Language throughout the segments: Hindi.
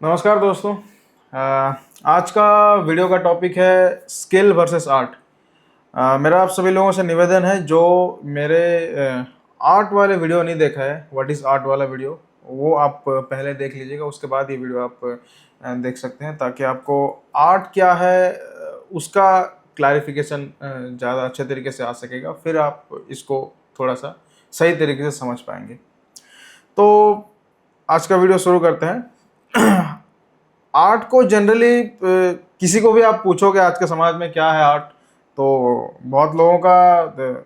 नमस्कार दोस्तों। आज का वीडियो का टॉपिक है स्किल वर्सेस आर्ट। मेरा आप सभी लोगों से निवेदन है जो मेरे आर्ट वाले वीडियो नहीं देखा है, व्हाट इज़ आर्ट वाला वीडियो, वो आप पहले देख लीजिएगा, उसके बाद ये वीडियो आप देख सकते हैं ताकि आपको आर्ट क्या है उसका क्लैरिफिकेशन ज़्यादा अच्छे तरीके से आ सकेगा, फिर आप इसको थोड़ा सा सही तरीके से समझ पाएंगे। तो आज का वीडियो शुरू करते हैं। आर्ट को जनरली किसी को भी आप पूछोगे आज के समाज में क्या है आर्ट, तो बहुत लोगों का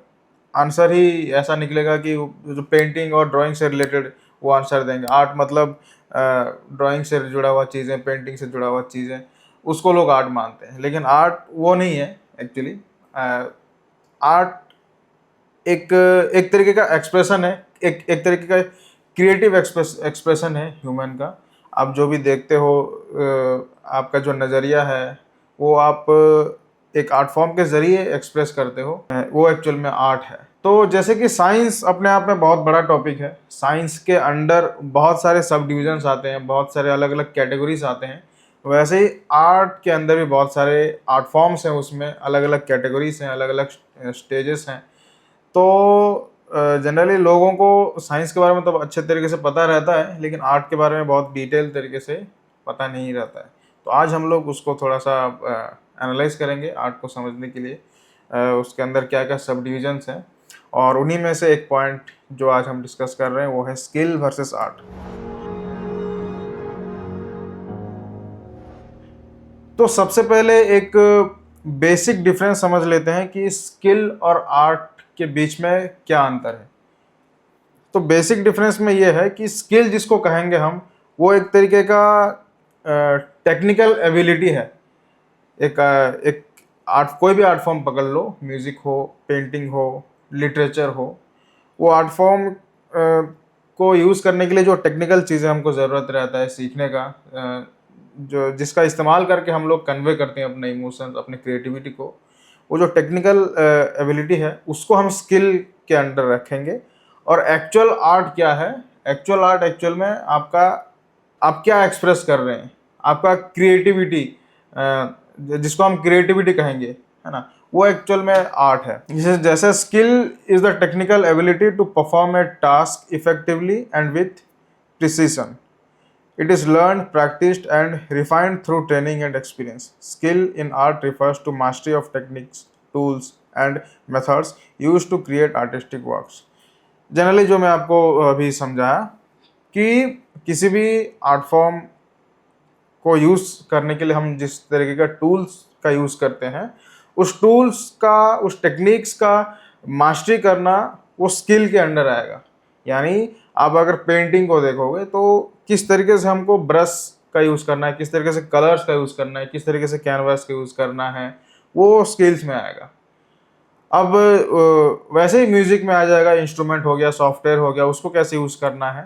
आंसर ही ऐसा निकलेगा कि जो पेंटिंग और ड्राइंग से रिलेटेड वो आंसर देंगे। आर्ट मतलब ड्राइंग से जुड़ा हुआ चीज़ें, पेंटिंग से जुड़ा हुआ चीज़ें, उसको लोग आर्ट मानते हैं। लेकिन आर्ट वो नहीं है एक्चुअली। आर्ट एक एक तरीके का एक्सप्रेशन है, एक तरीके का क्रिएटिव एक्सप्रेशन है ह्यूमन का। आप जो भी देखते हो, आपका जो नज़रिया है वो आप एक आर्ट फॉर्म के ज़रिए एक्सप्रेस करते हो, वो एक्चुअल में आर्ट है। तो जैसे कि साइंस अपने आप में बहुत बड़ा टॉपिक है। साइंस के अंडर बहुत सारे सब डिविजन्स आते हैं, बहुत सारे अलग अलग कैटेगरीज आते हैं। वैसे ही आर्ट के अंदर भी बहुत सारे आर्ट फॉर्म्स हैं, उसमें अलग अलग कैटेगरीज हैं, अलग अलग स्टेजेस हैं। तो जनरली लोगों को साइंस के बारे में तो अच्छे तरीके से पता रहता है, लेकिन आर्ट के बारे में बहुत डिटेल तरीके से पता नहीं रहता है। तो आज हम लोग उसको थोड़ा सा एनालाइज करेंगे आर्ट को समझने के लिए। उसके अंदर क्या क्या सब डिविजन्स हैं, और उन्हीं में से एक पॉइंट जो आज हम डिस्कस कर रहे हैं वो है स्किल वर्सेस आर्ट। तो सबसे पहले एक बेसिक डिफरेंस समझ लेते हैं कि स्किल और आर्ट के बीच में क्या अंतर है। तो बेसिक डिफरेंस में ये है कि स्किल जिसको कहेंगे हम, वो एक तरीके का टेक्निकल एबिलिटी है। एक आर्ट, कोई भी आर्ट फॉर्म पकड़ लो, म्यूज़िक हो, पेंटिंग हो, लिटरेचर हो, वो आर्ट फॉर्म को यूज़ करने के लिए जो टेक्निकल चीज़ें हमको ज़रूरत रहता है सीखने का, जो जिसका इस्तेमाल करके हम लोग कन्वे करते हैं अपने इमोशंस, अपने क्रिएटिविटी को, वो जो टेक्निकल एबिलिटी है उसको हम स्किल के अंडर रखेंगे। और एक्चुअल आर्ट क्या है? एक्चुअल आर्ट एक्चुअल में आपका, आप क्या एक्सप्रेस कर रहे हैं, आपका क्रिएटिविटी, जिसको हम क्रिएटिविटी कहेंगे, है ना, वो एक्चुअल में आर्ट है। जैसे skill is the technical ability to perform a task effectively and with precision. It is learned, practiced, and refined through training and experience. Skill in art refers to mastery of techniques, tools, and methods used to create artistic works. Generally जो मैं आपको अभी समझाया कि किसी भी आर्ट फॉर्म को यूज़ करने के लिए हम जिस तरीके का टूल्स का यूज़ करते हैं, उस टूल्स का, उस टेक्निक्स का मास्टरी करना वो स्किल के अंडर आएगा। यानी आप अगर पेंटिंग को देखोगे तो किस तरीके से हमको ब्रश का यूज़ करना है, किस तरीके से कलर्स का यूज़ करना है, किस तरीके से कैनवास का यूज़ करना है, वो स्किल्स में आएगा। अब वैसे ही म्यूज़िक में आ जाएगा, इंस्ट्रूमेंट हो गया, सॉफ्टवेयर हो गया, उसको कैसे यूज़ करना है,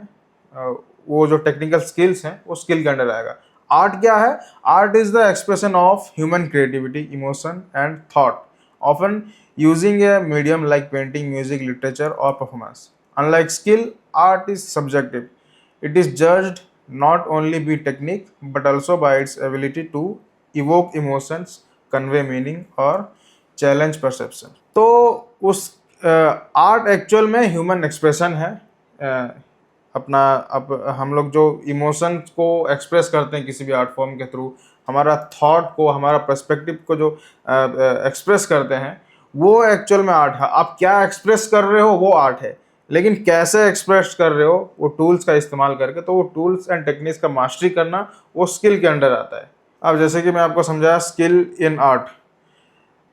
वो जो टेक्निकल स्किल्स हैं वो स्किल के अंडर आएगा। आर्ट क्या है? Art is the expression of human creativity, emotion and thought, often using a medium like painting, music, literature और performance. Unlike skill, art is subjective. It is judged not only by technique but also by its ability to evoke emotions, convey meaning और challenge perception. तो उस आर्ट एक्चुअल में ह्यूमन एक्सप्रेशन है। अपना, अब हम लोग जो इमोशंस को एक्सप्रेस करते हैं किसी भी आर्ट फॉर्म के थ्रू, हमारा थॉट को, हमारा पर्सपेक्टिव को जो एक्सप्रेस करते हैं, वो एक्चुअल में आर्ट है। आप क्या एक्सप्रेस कर रहे हो वो आर्ट है, लेकिन कैसे एक्सप्रेस कर रहे हो वो टूल्स का इस्तेमाल करके, तो वो टूल्स एंड टेक्निक्स का मास्टरी करना वो स्किल के अंडर आता है। अब जैसे कि मैं आपको समझाया स्किल इन आर्ट,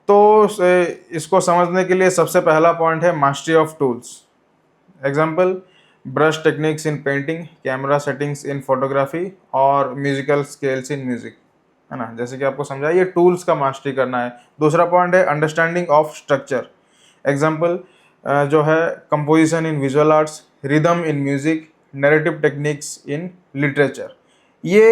तो इसको समझने के लिए सबसे पहला पॉइंट है mastery of tools. Example, brush techniques in painting, camera settings in photography और म्यूजिकल स्केल्स इन म्यूजिक, है ना। जैसे कि आपको समझाया, ये टूल्स का मास्टरी करना है। दूसरा पॉइंट है अंडरस्टैंडिंग ऑफ स्ट्रक्चर। एग्जाम्पल जो है composition in visual arts, rhythm in music, narrative techniques in literature. ये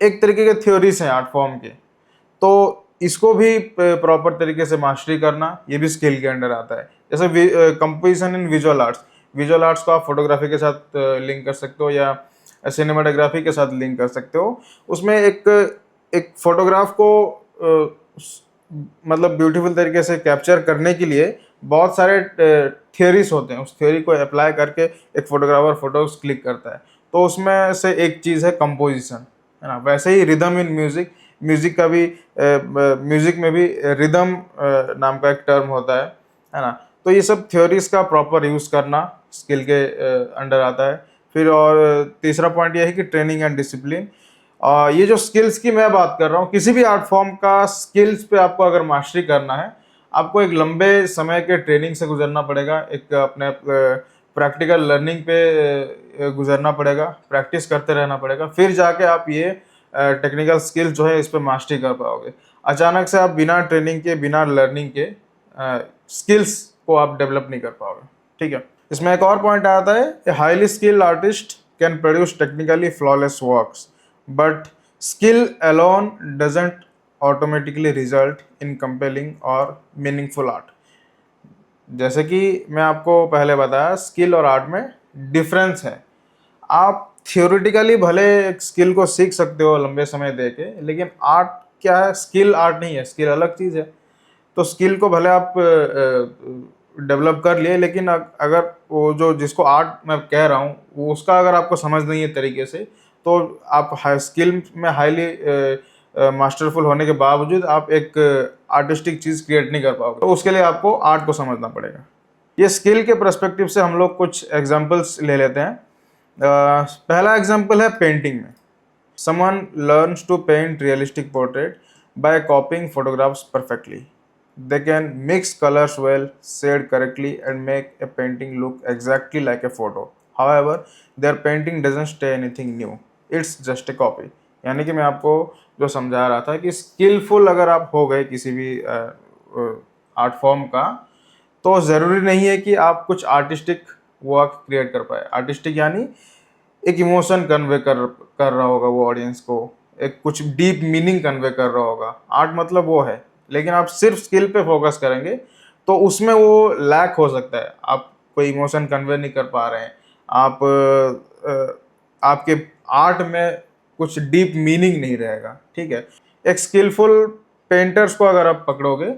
एक तरीके के थ्योरीज हैं आर्ट फॉर्म के, तो इसको भी प्रॉपर तरीके से मास्टरी करना ये भी स्किल के अंडर आता है। जैसे composition in visual arts, visual arts को आप फोटोग्राफी के साथ लिंक कर सकते हो, या सिनेमाटोग्राफी के साथ लिंक कर सकते हो। उसमें एक फोटोग्राफ को मतलब ब्यूटीफुल तरीके से कैप्चर करने के लिए बहुत सारे थियरीज होते हैं। उस थियरी को अप्लाई करके एक फोटोग्राफर फोटोज क्लिक करता है। तो उसमें से एक चीज़ है कंपोजिशन, है ना। वैसे ही रिदम इन म्यूजिक, म्यूजिक का भी म्यूजिक में भी रिदम नाम का एक टर्म होता है ना। तो ये सब थ्योरीज का प्रॉपर यूज करना स्किल के अंडर आता है। फिर और तीसरा पॉइंट ये है कि ट्रेनिंग एंड डिसिप्लिन। ये जो स्किल्स की मैं बात कर रहा हूँ, किसी भी आर्ट फॉर्म का स्किल्स पे आपको अगर मास्टरी करना है, आपको एक लंबे समय के ट्रेनिंग से गुजरना पड़ेगा, एक अपने प्रैक्टिकल लर्निंग पे गुजरना पड़ेगा, प्रैक्टिस करते रहना पड़ेगा, फिर जाके आप ये टेक्निकल स्किल्स जो है इस पर मास्टरी कर पाओगे। अचानक से आप बिना ट्रेनिंग के, बिना लर्निंग के स्किल्स को आप डेवलप नहीं कर पाओगे, ठीक है। इसमें एक और पॉइंट आता है, a highly skilled artist can produce technically flawless works, but skill alone doesn't automatically result in compelling और meaningful art। जैसे कि मैं आपको पहले बताया, स्किल और आर्ट में डिफरेंस है। आप थियोरिटिकली भले एक स्किल को सीख सकते हो लंबे समय दे के, लेकिन आर्ट क्या है, स्किल आर्ट नहीं है, स्किल अलग चीज़ है। तो स्किल को भले आप डेवलप कर लिए, लेकिन अगर वो जो जिसको आर्ट मैं कह रहा हूँ वो उसका अगर आपको समझ नहीं है तरीके से, तो आप स्किल में हाईली मास्टरफुल होने के बावजूद आप एक आर्टिस्टिक चीज़ क्रिएट नहीं कर पाओगे। तो उसके लिए आपको आर्ट को समझना पड़ेगा। ये स्किल के पर्सपेक्टिव से हम लोग कुछ एग्जांपल्स ले लेते हैं। पहला एग्जांपल है पेंटिंग में। Someone learns to paint realistic portrait by copying photographs perfectly. They can mix colors well, shade correctly, and make a painting look exactly like a photo. However, their painting doesn't stay anything new. It's just a copy. यानी कि मैं आपको जो समझा रहा था कि स्किलफुल अगर आप हो गए किसी भी आर्ट फॉर्म का, तो ज़रूरी नहीं है कि आप कुछ आर्टिस्टिक वर्क क्रिएट कर पाए। आर्टिस्टिक यानी एक इमोशन कन्वे कर रहा होगा वो ऑडियंस को, एक कुछ डीप मीनिंग कन्वे कर रहा होगा। आर्ट मतलब वो है। लेकिन आप सिर्फ स्किल पे फोकस करेंगे तो उसमें वो लैक हो सकता है। आप कोई इमोशन कन्वे नहीं कर पा रहे हैं, आप आपके आर्ट में कुछ डीप मीनिंग नहीं रहेगा, ठीक है। एक स्किलफुल पेंटर्स को अगर आप पकड़ोगे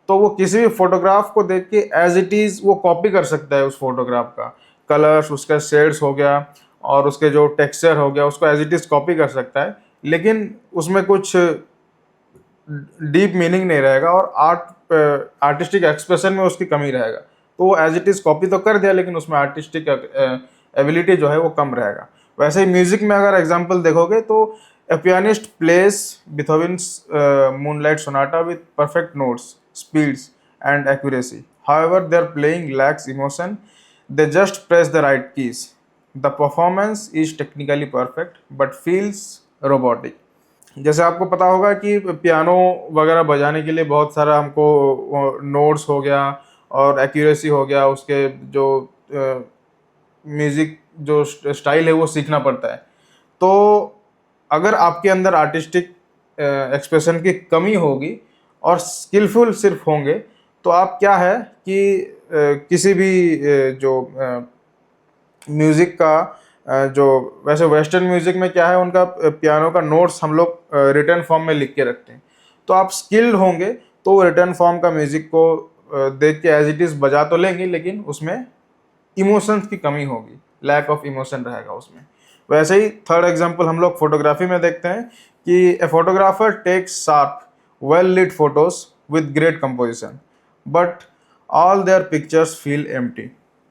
तो वो किसी भी फोटोग्राफ को देख के एज इट इज़ वो कॉपी कर सकता है उस फोटोग्राफ का कलर्स, उसका शेड्स हो गया और उसके जो टेक्सचर हो गया, उसको एज इट इज़ कॉपी कर सकता है, लेकिन उसमें कुछ डीप मीनिंग नहीं रहेगा और आर्टिस्टिक एक्सप्रेशन में उसकी कमी रहेगा। तो वो एज इट इज़ कॉपी तो कर दिया, लेकिन उसमें आर्टिस्टिक एबिलिटी जो है वो कम रहेगा। वैसे ही म्यूजिक में अगर एग्जांपल देखोगे तो a pianist plays Beethoven's Moonlight Sonata with perfect notes, speeds and accuracy. However their playing lacks emotion, they just press the right keys. The performance is technically perfect but feels robotic. जैसे आपको पता होगा कि पियानो वगैरह बजाने के लिए बहुत सारा हमको नोट्स हो गया और एक्यूरेसी हो गया, उसके जो म्यूज़िक जो स्टाइल है वो सीखना पड़ता है। तो अगर आपके अंदर आर्टिस्टिक एक्सप्रेशन की कमी होगी और स्किलफुल सिर्फ होंगे, तो आप क्या है कि किसी भी जो म्यूज़िक का जो वैसे वेस्टर्न म्यूज़िक में क्या है, उनका पियानो का नोट्स हम लोग रिटर्न फॉर्म में लिख के रखते हैं। तो आप स्किल्ड होंगे तो रिटर्न फॉर्म का म्यूज़िक को देख के एज इट इज़ बजा तो लेंगे, लेकिन उसमें इमोशंस की कमी होगी, लैक ऑफ इमोशन रहेगा उसमें। वैसे ही थर्ड एग्जांपल हम लोग फोटोग्राफी में देखते हैं कि a photographer takes sharp well lit photos with great composition, but all their pictures feel empty.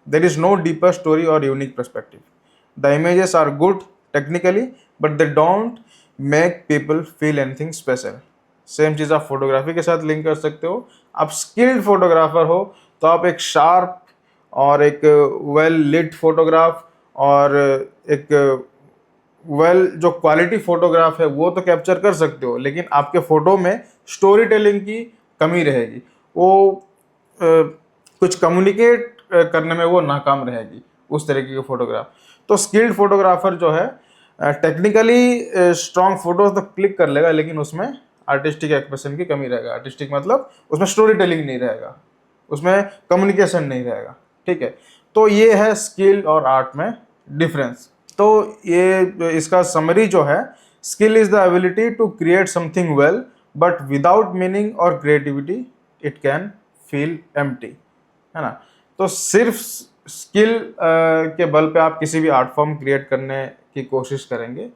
There is no deeper story or unique perspective. The images are good technically, but they don't make people feel anything special. Same चीज़ आप फोटोग्राफी के साथ लिंक कर सकते हो। आप स्किल्ड फोटोग्राफर हो तो आप एक शार्प और एक वेल लिट फोटोग्राफ और एक वेल जो क्वालिटी फोटोग्राफ है वो तो कैप्चर कर सकते हो, लेकिन आपके फ़ोटो में स्टोरी टेलिंग की कमी रहेगी। वो कुछ कम्युनिकेट करने में वो नाकाम रहेगी, उस तरीके के फोटोग्राफ। तो स्किल्ड फोटोग्राफर जो है टेक्निकली स्ट्रॉन्ग फोटो तो क्लिक कर लेगा, लेकिन उसमें आर्टिस्टिक एक्सप्रेशन की कमी रहेगा। आर्टिस्टिक मतलब उसमें स्टोरी टेलिंग नहीं रहेगा, उसमें कम्युनिकेशन नहीं रहेगा, ठीक है। तो ये है स्किल और आर्ट में डिफरेंस। तो ये इसका समरी जो है, skill is the ability to create something well but without meaning और creativity it can feel empty, है ना। तो सिर्फ स्किल के बल पे आप किसी भी आर्ट फॉर्म क्रिएट करने की कोशिश करेंगे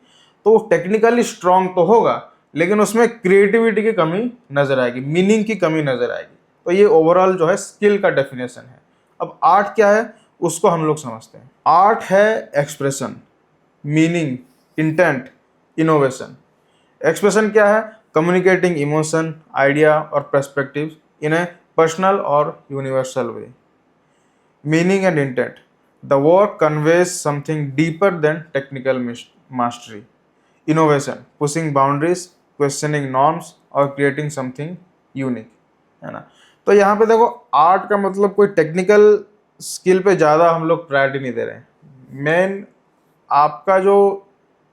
तो टेक्निकली स्ट्रांग तो होगा, लेकिन उसमें क्रिएटिविटी की कमी नजर आएगी, मीनिंग की कमी नजर आएगी। तो ये ओवरऑल जो है स्किल का डेफिनेशन है। अब आर्ट क्या है उसको हम लोग समझते हैं। आर्ट है expression, meaning, intent, innovation. Expression क्या है? कम्युनिकेटिंग इमोशन, आइडिया और पर्सपेक्टिव इन ए पर्सनल और universal way. Meaning and intent, the work conveys something deeper than technical mastery. Innovation, pushing boundaries, questioning norms और क्रिएटिंग समथिंग यूनिक, है ना। तो यहाँ पे देखो, आर्ट का मतलब कोई टेक्निकल स्किल पे ज़्यादा हम लोग प्रायोरिटी नहीं दे रहे हैं। मेन आपका जो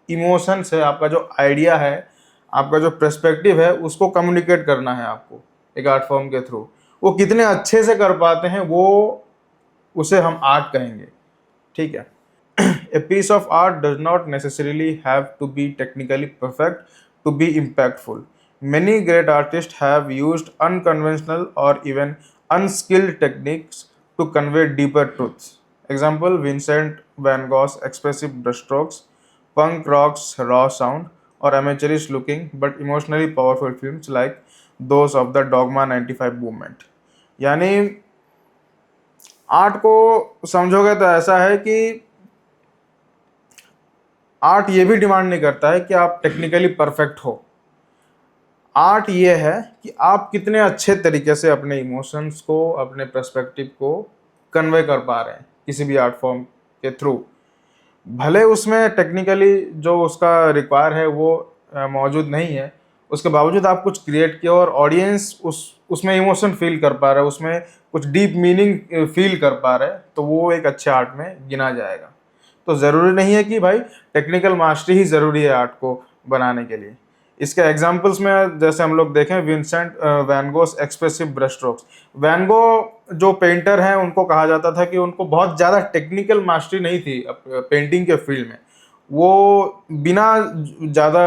इमोशंस है, आपका जो आइडिया है, आपका जो पर्सपेक्टिव है, उसको कम्युनिकेट करना है आपको एक आर्ट फॉर्म के थ्रू। वो कितने अच्छे से कर पाते हैं वो उसे हम आर्ट कहेंगे, ठीक है। A piece of art does not necessarily have to be technically perfect to be impactful. Many great artists have used unconventional or even unskilled techniques to convey deeper truths. Example, Vincent van Gogh's expressive brushstrokes, punk rock's raw sound, or amateurish looking but emotionally powerful films like those of the Dogma 95 movement. यानी आर्ट को समझोगे तो ऐसा है कि आर्ट ये भी डिमांड नहीं करता है कि आप टेक्निकली परफेक्ट हो। आर्ट ये है कि आप कितने अच्छे तरीके से अपने इमोशंस को, अपने पर्सपेक्टिव को कन्वे कर पा रहे हैं किसी भी आर्ट फॉर्म के थ्रू। भले उसमें टेक्निकली जो उसका रिक्वायर है वो मौजूद नहीं है, उसके बावजूद आप कुछ क्रिएट किया और ऑडियंस उसमें इमोशन फील कर पा रहा है, उसमें कुछ डीप मीनिंग फील कर पा रहा है, तो वो एक अच्छे आर्ट में गिना जाएगा। तो ज़रूरी नहीं है कि भाई टेक्निकल मास्टरी ही ज़रूरी है आर्ट को बनाने के लिए। इसके एग्जांपल्स में जैसे हम लोग देखें, विंसेंट वैन गोस एक्सप्रेसिव ब्रश स्ट्रोक्स। वैन गो जो पेंटर हैं उनको कहा जाता था कि उनको बहुत ज़्यादा टेक्निकल मास्टरी नहीं थी पेंटिंग के फील्ड में। वो बिना ज़्यादा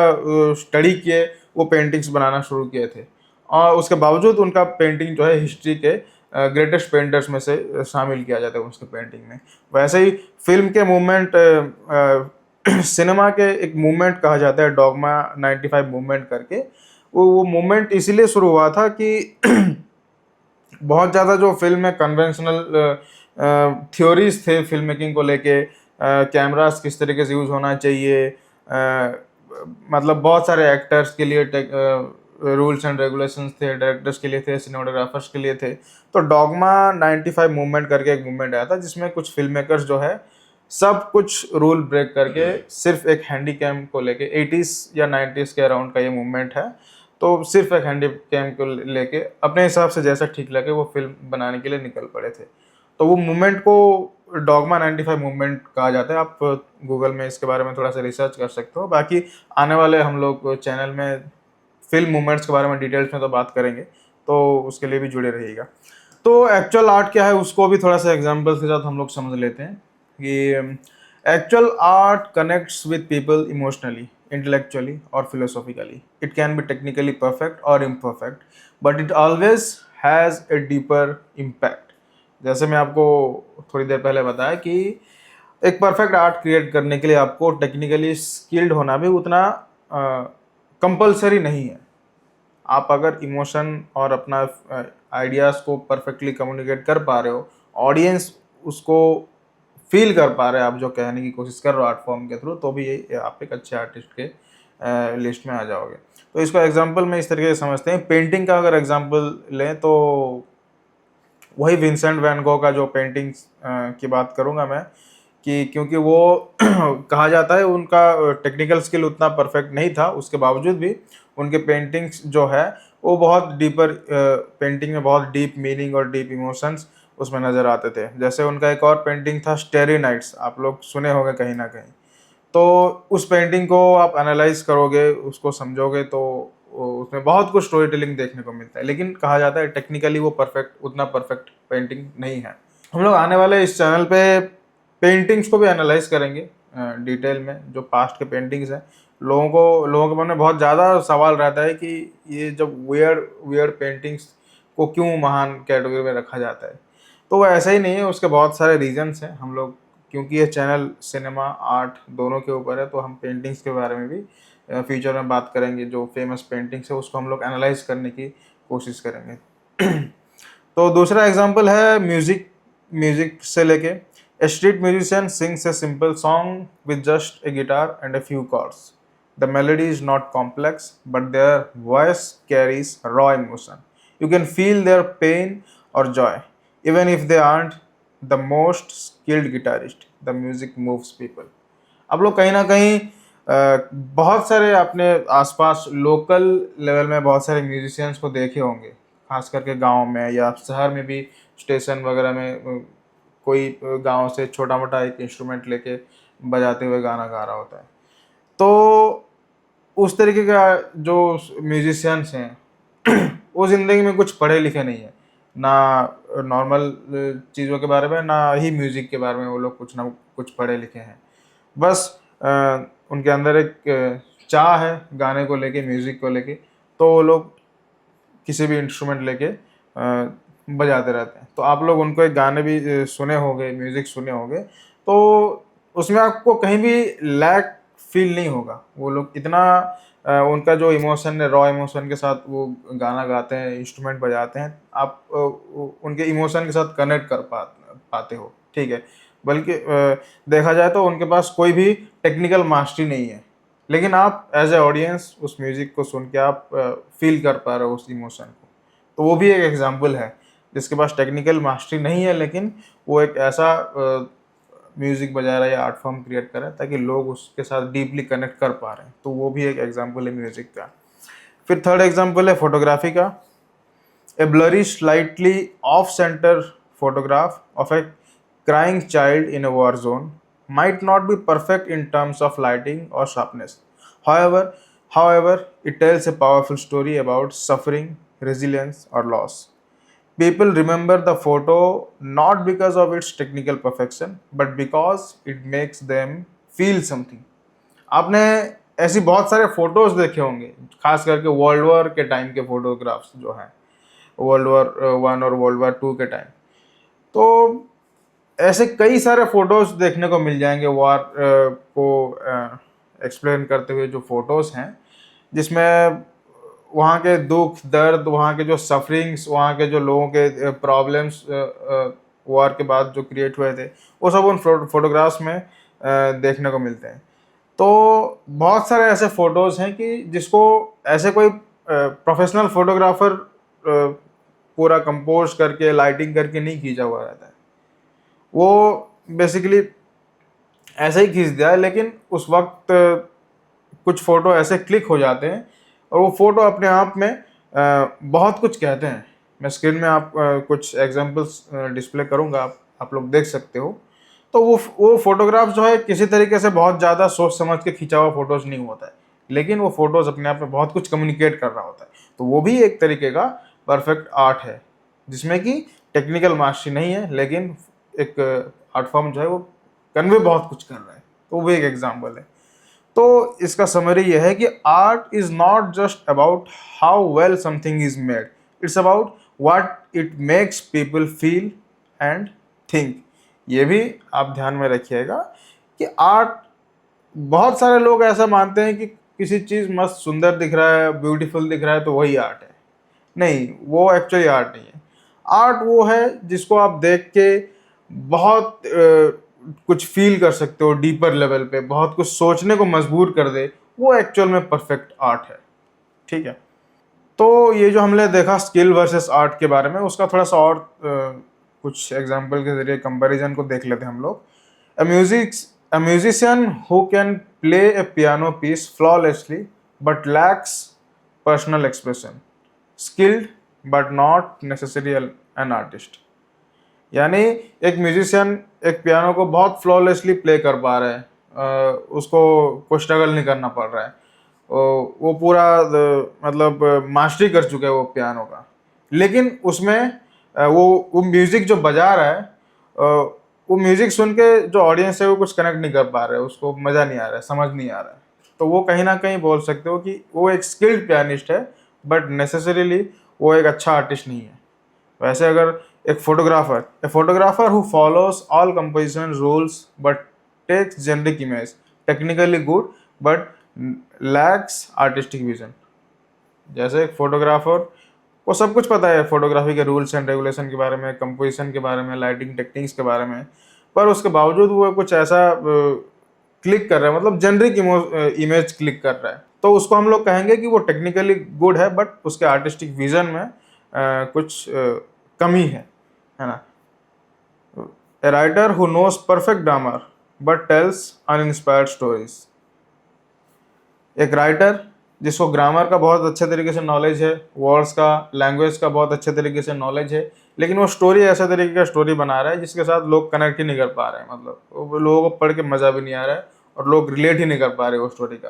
स्टडी किए वो पेंटिंग्स बनाना शुरू किए थे, और उसके बावजूद उनका पेंटिंग जो है हिस्ट्री के ग्रेटेस्ट पेंटर्स में से शामिल किया जाता है उसके पेंटिंग में। वैसे ही फिल्म के मूवमेंट, सिनेमा के एक मूवमेंट कहा जाता है डॉगमा 95 मूवमेंट करके। वो मूवमेंट इसीलिए शुरू हुआ था कि बहुत ज़्यादा जो फिल्म में कन्वेंशनल थ्योरीज थे फिल्म मेकिंग को लेके, कैमरास किस तरीके से यूज़ होना चाहिए, मतलब बहुत सारे एक्टर्स के लिए रूल्स एंड रेगुलेशंस थे, डायरेक्टर्स के लिए थे, सिनेमाटोग्राफर्स के लिए थे। तो डॉगमा 95 मूवमेंट करके एक मूवमेंट आया था जिसमें कुछ फिल्म मेकर्स जो है सब कुछ रूल ब्रेक करके सिर्फ एक हैंडी कैम को लेके, 80s या 90s के अराउंड का ये मूवमेंट है, तो सिर्फ एक हैंडी कैम को लेके अपने हिसाब से जैसा ठीक लगे वो फिल्म बनाने के लिए निकल पड़े थे। तो वो मूवमेंट को डॉगमा 95 मूवमेंट कहा जाता है। आप गूगल में इसके बारे में थोड़ा सा रिसर्च कर सकते हो। बाकी आने वाले हम लोग चैनल में फिल्म मूवमेंट्स के बारे में डिटेल्स में तो बात करेंगे, तो उसके लिए भी जुड़े रहिएगा। तो एक्चुअल आर्ट क्या है उसको भी थोड़ा सा एग्जांपल्स के साथ हम लोग समझ लेते हैं कि actual art connects with people emotionally, intellectually और philosophically. It can be technically perfect और imperfect, but it always has a deeper impact. जैसे मैं आपको थोड़ी देर पहले बताया कि एक परफेक्ट आर्ट क्रिएट करने के लिए आपको टेक्निकली स्किल्ड होना भी उतना कंपलसरी नहीं है। आप अगर इमोशन और अपना आइडियाज़ को परफेक्टली कम्युनिकेट कर पा रहे हो, ऑडियंस उसको फील कर पा रहे हैं आप जो कहने की कोशिश कर रहे हो आर्ट फॉर्म के थ्रू, तो भी ये आप एक अच्छे आर्टिस्ट के लिस्ट में आ जाओगे। तो इसको एग्जांपल में इस तरीके से समझते हैं। पेंटिंग का अगर एग्जांपल लें तो वही विंसेंट वैन गो का जो पेंटिंग्स की बात करूँगा मैं, कि क्योंकि वो कहा जाता है उनका टेक्निकल स्किल उतना परफेक्ट नहीं था, उसके बावजूद भी उनके पेंटिंग्स जो है वो बहुत डीपर, पेंटिंग में बहुत डीप मीनिंग और डीप इमोशंस उसमें नज़र आते थे। जैसे उनका एक और पेंटिंग था स्टेरी नाइट्स, आप लोग सुने होंगे कहीं ना कहीं। तो उस पेंटिंग को आप एनालाइज करोगे, उसको समझोगे, तो उसमें बहुत कुछ स्टोरी टेलिंग देखने को मिलता है, लेकिन कहा जाता है टेक्निकली वो उतना परफेक्ट पेंटिंग नहीं है। हम लोग आने वाले इस चैनल पे पेंटिंग्स को भी एनालाइज करेंगे, डिटेल में जो पास्ट के पेंटिंग्स हैं, लोगों के मन में बहुत ज़्यादा सवाल रहता है कि ये जब वियर्ड वियर्ड पेंटिंग्स को क्यों महान कैटेगरी में रखा जाता है। तो वो ऐसा ही नहीं है, उसके बहुत सारे रीजंस हैं। हम लोग क्योंकि ये चैनल सिनेमा आर्ट दोनों के ऊपर है, तो हम पेंटिंग्स के बारे में भी फ्यूचर में बात करेंगे। जो फेमस पेंटिंग्स है उसको हम लोग एनालाइज करने की कोशिश करेंगे। तो दूसरा एग्जांपल है म्यूजिक। म्यूजिक से लेके a street musician sings a simple song with just a guitar and a few chords. The melody is not complex but their voice carries raw emotion. You can feel their pain or joy. Even if they aren't the most skilled guitarist, the music moves people. आप लोग कहीं ना कहीं बहुत सारे अपने आसपास लोकल लेवल में बहुत सारे म्यूजिशियंस को देखे होंगे, खास करके गांव में या शहर में भी। स्टेशन वगैरह में कोई गांव से छोटा मोटा एक इंस्ट्रूमेंट लेके बजाते हुए गाना गा रहा होता है। तो उस तरीके का जो म्यूजिशियंस हैं वो ज़िंदगी में कुछ पढ़े लिखे नहीं है, ना नॉर्मल चीज़ों के बारे में, ना ही म्यूज़िक के बारे में वो लोग कुछ ना कुछ पढ़े लिखे हैं। बस उनके अंदर एक चाह है गाने को लेके, म्यूज़िक को लेके, तो वो लोग किसी भी इंस्ट्रूमेंट लेके बजाते रहते हैं। तो आप लोग उनको एक गाने भी सुने होंगे, म्यूज़िक सुने होंगे, तो उसमें आपको कहीं भी लैक फील नहीं होगा। वो लोग इतना उनका जो इमोशन है, रॉ इमोशन के साथ वो गाना गाते हैं, इंस्ट्रूमेंट बजाते हैं, आप उनके इमोशन के साथ कनेक्ट कर पाते हो, ठीक है। बल्कि देखा जाए तो उनके पास कोई भी टेक्निकल मास्टरी नहीं है, लेकिन आप एज ए ऑडियंस उस म्यूज़िक को सुन के आप फील कर पा रहे हो उस इमोशन को। तो वो भी एक एग्जाम्पल है जिसके पास टेक्निकल मास्टरी नहीं है, लेकिन वो एक ऐसा म्यूज़िक बजा रहा है या आर्ट फॉर्म क्रिएट कर रहा है ताकि लोग उसके साथ डीपली कनेक्ट कर पा रहे हैं। तो वो भी एक एग्जाम्पल है म्यूज़िक का। फिर थर्ड एग्जाम्पल है फोटोग्राफी का। A blurry slightly off centre photograph of a crying child in a war zone might not be perfect in terms of lighting or sharpness. However, it tells a powerful story about suffering, resilience, or loss. People remember the photo not because of its technical perfection, but because it makes them feel something. आपने ऐसी बहुत सारे फोटोज देखे होंगे, खास करके वर्ल्ड वॉर के टाइम के फोटोग्राफ्स जो हैं, वर्ल्ड वॉर 1 और वर्ल्ड वॉर 2 के टाइम। तो ऐसे कई सारे फोटोज देखने को मिल जाएंगे वॉर को एक्सप्लेन करते हुए जो फोटोज हैं, जिसमें वहाँ के दुख दर्द, वहाँ के जो सफरिंग्स, वहाँ के जो लोगों के प्रॉब्लम्स वॉर के बाद जो क्रिएट हुए थे, वो सब उन फोटोग्राफ्स में देखने को मिलते हैं। तो बहुत सारे ऐसे फ़ोटोज़ हैं कि जिसको ऐसे कोई प्रोफेशनल फोटोग्राफर पूरा कंपोज करके लाइटिंग करके नहीं खींचा हुआ रहता है। वो बेसिकली ऐसे ही खींच दिया है, लेकिन उस वक्त कुछ फ़ोटो ऐसे क्लिक हो जाते हैं और वो फ़ोटो अपने आप में बहुत कुछ कहते हैं। मैं स्क्रीन में आप कुछ एग्जांपल्स डिस्प्ले करूँगा, आप लोग देख सकते हो। तो वो फोटोग्राफ जो है किसी तरीके से बहुत ज़्यादा सोच समझ के खींचा हुआ फ़ोटोज़ नहीं होता है, लेकिन वो फ़ोटोज़ अपने आप में बहुत कुछ कम्युनिकेट कर रहा होता है। तो वो भी एक तरीके का परफेक्ट आर्ट है, जिसमें कि टेक्निकल मास्टरी नहीं है, लेकिन एक आर्ट फॉर्म जो है वो कन्वे बहुत कुछ कर रहा है। तो वो भी एक एग्जाम्पल है। तो इसका समरी यह है कि art is not just about how well something is made, it's about what it makes people feel and think. ये भी आप ध्यान में रखिएगा कि आर्ट, बहुत सारे लोग ऐसा मानते हैं कि किसी चीज़ मस्त सुंदर दिख रहा है, ब्यूटीफुल दिख रहा है तो वही आर्ट है। नहीं, वो एक्चुअली आर्ट नहीं है। आर्ट वो है जिसको आप देख के बहुत कुछ फील कर सकते हो डीपर लेवल पे, बहुत कुछ सोचने को मजबूर कर दे, वो एक्चुअल में परफेक्ट आर्ट है, ठीक है। तो ये जो हमने देखा स्किल वर्सेस आर्ट के बारे में, उसका थोड़ा सा और कुछ एग्जांपल के जरिए कंपैरिजन को देख लेते हैं हम लोग। A musician who can play a piano piece flawlessly but lacks personal expression, skilled but not necessary an artist. यानी एक म्यूजिशियन एक पियानो को बहुत फ्लॉलेसली प्ले कर पा रहा है, उसको कोई स्ट्रगल नहीं करना पड़ रहा है, वो पूरा मतलब मास्टरी कर चुका है वो पियानो का, लेकिन उसमें वो म्यूज़िक जो बजा रहा है वो म्यूजिक सुन के जो ऑडियंस है वो कुछ कनेक्ट नहीं कर पा रहे, उसको मज़ा नहीं आ रहा है, समझ नहीं आ रहा है, तो वो कहीं ना कहीं बोल सकते हो कि वो एक स्किल्ड पियानिस्ट है, बट नेसेसरीली वो एक अच्छा आर्टिस्ट नहीं है। वैसे अगर एक photographer, a photographer who follows all composition rules but takes generic image, technically good but lacks artistic vision. जैसे एक फोटोग्राफर को सब कुछ पता है फोटोग्राफी के रूल्स एंड रेगुलेशन के बारे में, कंपोजिशन के बारे में, लाइटिंग टेक्निक्स के बारे में, पर उसके बावजूद वो कुछ ऐसा क्लिक कर रहा है, मतलब जेनरिक इमेज क्लिक कर रहा है, तो उसको हम लोग कहेंगे कि वो टेक्निकली गुड है बट उसके आर्टिस्टिक विजन में कुछ कमी है ना। A writer who knows perfect grammar but tells uninspired stories. एक राइटर जिसको ग्रामर का बहुत अच्छे तरीके से नॉलेज है, वर्ड्स का, लैंग्वेज का बहुत अच्छे तरीके से नॉलेज है, लेकिन वो स्टोरी ऐसा तरीके का स्टोरी बना रहा है जिसके साथ लोग कनेक्ट ही नहीं कर पा रहे हैं, मतलब वो लोगों को पढ़ के मज़ा भी नहीं आ रहा है और लोग रिलेट ही नहीं कर पा रहे वो स्टोरी का,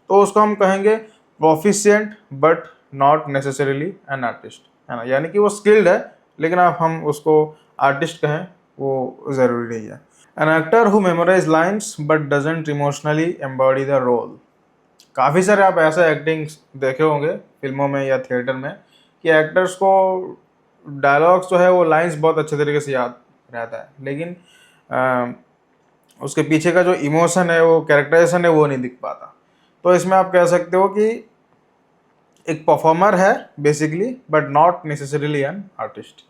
तो उसको हम कहेंगे proficient but not necessarily an artist, है ना। यानी कि वो स्किल्ड है लेकिन आप हम उसको आर्टिस्ट कहें वो ज़रूरी नहीं है। An actor who memorise lines but doesn't emotionally embody the role. काफ़ी सारे आप ऐसे एक्टिंग देखे होंगे फिल्मों में या थिएटर में कि एक्टर्स को डायलॉग्स जो है वो लाइंस बहुत अच्छे तरीके से याद रहता है, लेकिन उसके पीछे का जो इमोशन है, वो कैरेक्टराइजेशन है, वो नहीं दिख पाता। तो इसमें आप कह सकते हो कि एक परफॉर्मर है basically but not necessarily an artist.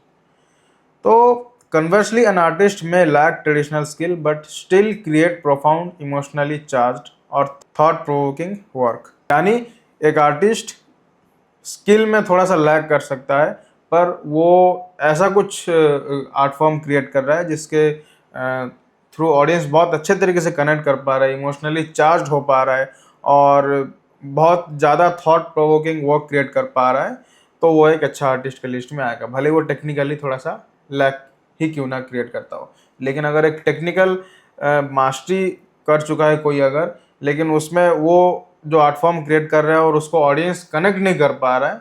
तो conversely an artist may lack traditional skill but still create profound emotionally charged और थॉट प्रोवोकिंग वर्क। यानी एक आर्टिस्ट स्किल में थोड़ा सा लैग कर सकता है पर वो ऐसा कुछ आर्ट फॉर्म क्रिएट कर रहा है जिसके थ्रू ऑडियंस बहुत अच्छे तरीके से कनेक्ट कर पा रहा है, इमोशनली चार्ज हो पा रहा है और बहुत ज़्यादा थॉट प्रोवोकिंग वर्क क्रिएट कर पा रहा है, तो वो एक अच्छा आर्टिस्ट के लिस्ट में आएगा, भले वो टेक्निकली थोड़ा सा लैग ही क्यों ना क्रिएट करता हो। लेकिन अगर एक टेक्निकल मास्टरी कर चुका है कोई अगर, लेकिन उसमें वो जो आर्ट फॉर्म क्रिएट कर रहा है और उसको ऑडियंस कनेक्ट नहीं कर पा रहा है,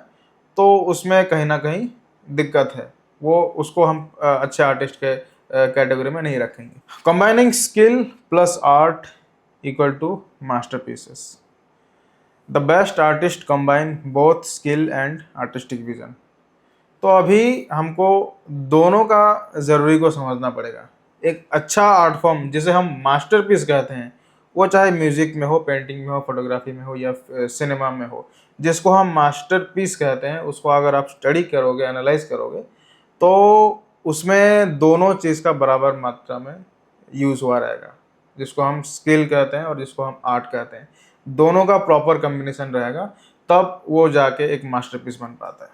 तो उसमें कहीं ना कहीं दिक्कत है, वो उसको हम अच्छे आर्टिस्ट के कैटेगरी में नहीं रखेंगे। Combining skill plus art equal to masterpieces. The best artist combine both skill and artistic vision. तो अभी हमको दोनों का ज़रूरी को समझना पड़ेगा। एक अच्छा आर्ट फॉर्म जिसे हम मास्टरपीस कहते हैं, वो चाहे म्यूजिक में हो, पेंटिंग में हो, फोटोग्राफी में हो या सिनेमा में हो, जिसको हम मास्टरपीस कहते हैं, उसको अगर आप स्टडी करोगे, एनालाइज करोगे, तो उसमें दोनों चीज़ का बराबर मात्रा में यूज़ हुआ रहेगा, जिसको हम स्किल कहते हैं और जिसको हम आर्ट कहते हैं, दोनों का प्रॉपर कम्बिनेशन रहेगा, तब वो जाके एक मास्टरपीस बन पाता है।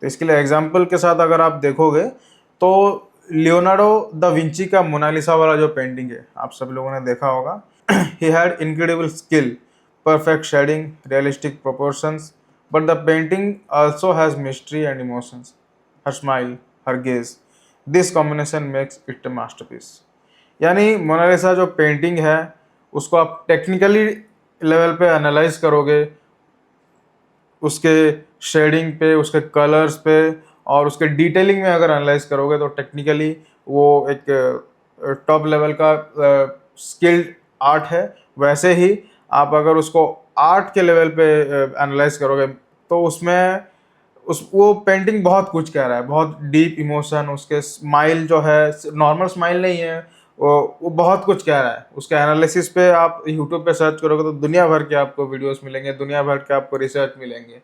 तो इसके लिए एग्जाम्पल के साथ अगर आप देखोगे तो लियोनार्डो द विंची का मोनालिसा वाला जो पेंटिंग है, आप सब लोगों ने देखा होगा। He had incredible skill, perfect shading, realistic proportions, but the painting also has mystery and emotions. Her smile, her gaze, this combination makes it a masterpiece. यानी मोनालिसा जो पेंटिंग है उसको आप टेक्निकली लेवल पे एनालाइज करोगे, उसके शेडिंग पे, उसके कलर्स पे और उसके डिटेलिंग में अगर एनालाइज करोगे तो टेक्निकली वो एक टॉप लेवल का स्किल्ड आर्ट है। वैसे ही आप अगर उसको आर्ट के लेवल पे एनालाइज करोगे तो उसमें वो पेंटिंग बहुत कुछ कह रहा है, बहुत डीप इमोशन, उसके स्माइल जो है नॉर्मल स्माइल नहीं है, वो बहुत कुछ कह रहा है। उसके एनालिसिस पे आप यूट्यूब पे सर्च करोगे तो दुनिया भर के आपको वीडियोस मिलेंगे, दुनिया भर के आपको रिसर्च मिलेंगे,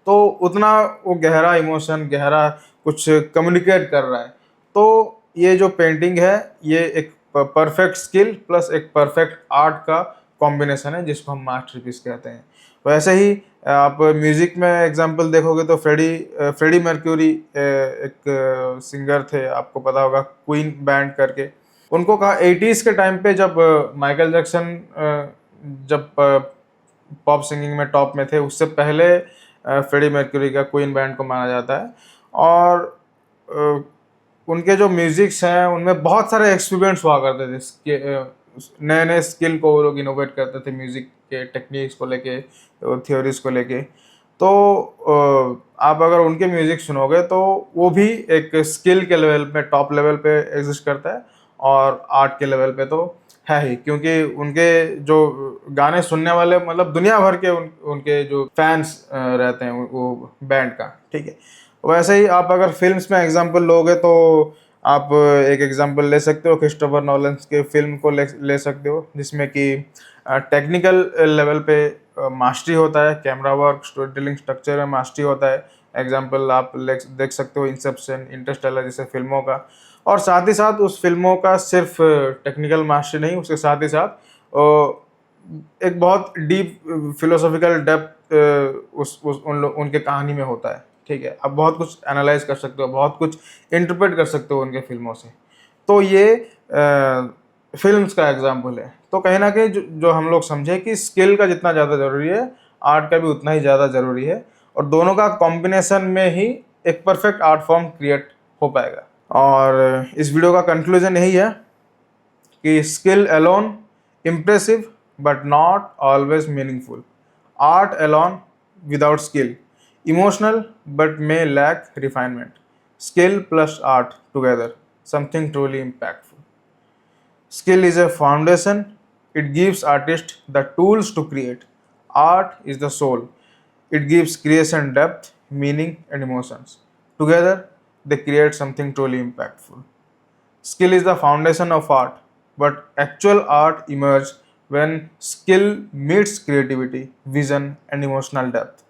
तो उतना वो गहरा इमोशन, गहरा कुछ कम्युनिकेट कर रहा है। तो ये जो पेंटिंग है ये एक परफेक्ट स्किल प्लस एक परफेक्ट आर्ट का कॉम्बिनेशन है जिसको हम मास्टरपीस कहते हैं। वैसे ही आप म्यूजिक में एग्जांपल देखोगे तो फ्रेडी मर्क्यूरी एक सिंगर थे, आपको पता होगा, क्वीन बैंड करके। उनको कहा 80s के टाइम पे जब माइकल जैक्सन जब पॉप सिंगिंग में टॉप में थे, उससे पहले फ्रेडी मर्क्यूरी का क्वीन बैंड को माना जाता है। और उनके जो म्यूजिक्स हैं उनमें बहुत सारे एक्सपेरिमेंट्स हुआ करते थे, नए नए स्किल को वो लोग इनोवेट करते थे म्यूजिक के टेक्निक्स को लेके, थ्योरीज को लेके। तो आप अगर उनके म्यूजिक सुनोगे तो वो भी एक स्किल के लेवल पे, टॉप लेवल पे एग्जिस्ट करता है और आर्ट के लेवल पे तो है ही, क्योंकि उनके जो गाने सुनने वाले मतलब दुनिया भर के उनके जो फैंस रहते हैं वो बैंड का, ठीक है। वैसे ही आप अगर फिल्म्स में एग्जांपल लोगे तो आप एक एग्जांपल ले सकते हो, क्रिस्टोफर नॉलन के फिल्म को ले सकते हो, जिसमें कि टेक्निकल लेवल पे मास्टरी होता है, camera work, story telling structure में मास्टरी होता है। एग्जांपल आप देख सकते हो इंसेप्शन, इंटरस्टेलर जैसे फिल्मों का। और साथ ही साथ उस फिल्मों का सिर्फ टेक्निकल मास्टरी नहीं, उसके साथ ही साथ एक बहुत डीप फिलोसॉफिकल डेप्थ उनके कहानी में होता है, ठीक है। आप बहुत कुछ एनालाइज कर सकते हो, बहुत कुछ इंटरप्रेट कर सकते हो उनके फिल्मों से। तो ये फिल्म्स का एग्जाम्पल है। तो कहीं ना कहीं जो हम लोग समझे कि स्किल का जितना ज़्यादा ज़रूरी है, आर्ट का भी उतना ही ज़्यादा ज़रूरी है, और दोनों का कॉम्बिनेशन में ही एक परफेक्ट आर्ट फॉर्म क्रिएट हो पाएगा। और इस वीडियो का कंक्लूजन यही है कि skill alone impressive but not always meaningful, art alone without skill emotional but may lack refinement, skill plus art together something truly impactful. Skill is a foundation. It gives artists the tools to create. Art is the soul. It gives creation depth, meaning, and emotions. Together, they create something truly impactful. Skill is the foundation of art, but actual art emerges when skill meets creativity, vision, and emotional depth.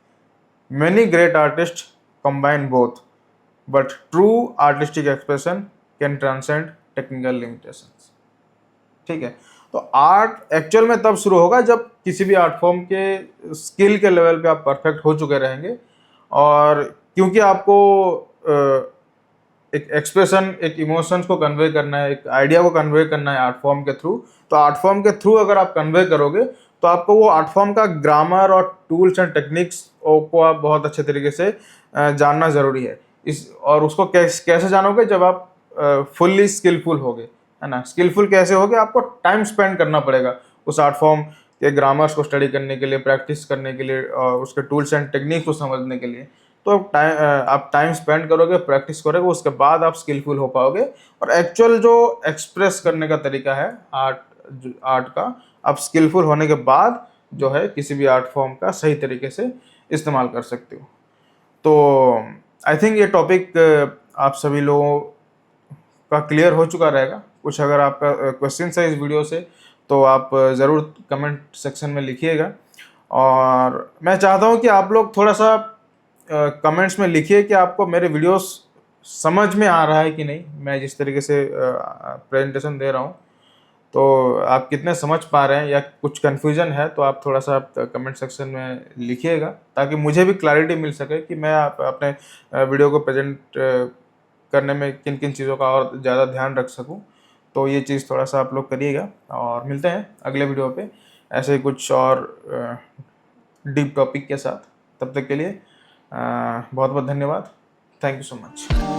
Many great artists combine both, but true artistic expression can transcend technical limitations. ठीक है। तो आर्ट एक्चुअल में तब शुरू होगा जब किसी भी आर्ट फॉर्म के स्किल के लेवल पे आप परफेक्ट हो चुके रहेंगे, और क्योंकि आपको एक एक्सप्रेशन, एक इमोशंस को कन्वे करना है, एक आइडिया को कन्वे करना है आर्ट फॉर्म के थ्रू। तो आर्ट फॉर्म के थ्रू अगर आप कन्वे करोगे तो आपको वो आर्ट फॉर्म का ग्रामर और टूल्स एंड टेक्निक्स को आप बहुत अच्छे तरीके से जानना ज़रूरी है। और उसको कैसे जानोगे, जब आप फुल्ली स्किलफुल होगे, है ना। स्किलफुल कैसे होगे, आपको टाइम स्पेंड करना पड़ेगा उस आर्ट फॉर्म के ग्रामर्स को स्टडी करने के लिए, प्रैक्टिस करने के लिए, और उसके टूल्स एंड टेक्निक को समझने के लिए। तो आप टाइम स्पेंड करोगे, प्रैक्टिस करोगे, उसके बाद आप स्किलफुल हो पाओगे। और एक्चुअल जो एक्सप्रेस करने का तरीका है आर्ट का, आप स्किलफुल होने के बाद जो है किसी भी आर्ट फॉर्म का सही तरीके से इस्तेमाल कर सकते हो। तो आई थिंक ये टॉपिक आप सभी लोगों का क्लियर हो चुका रहेगा। कुछ अगर आपका क्वेश्चन है इस वीडियो से तो आप ज़रूर कमेंट सेक्शन में लिखिएगा। और मैं चाहता हूँ कि आप लोग थोड़ा सा कमेंट्स में लिखिए कि आपको मेरे वीडियोस समझ में आ रहा है कि नहीं, मैं जिस तरीके से प्रेजेंटेशन दे रहा हूँ, तो आप कितने समझ पा रहे हैं, या कुछ कन्फ्यूजन है तो आप थोड़ा सा कमेंट सेक्शन में लिखिएगा, ताकि मुझे भी क्लैरिटी मिल सके कि मैं अपने वीडियो को प्रेजेंट करने में किन किन चीज़ों का और ज़्यादा ध्यान रख सकूं। तो ये चीज़ थोड़ा सा आप लोग करिएगा, और मिलते हैं अगले वीडियो पे ऐसे ही कुछ और डीप टॉपिक के साथ। तब तक के लिए बहुत बहुत धन्यवाद। Thank you so much.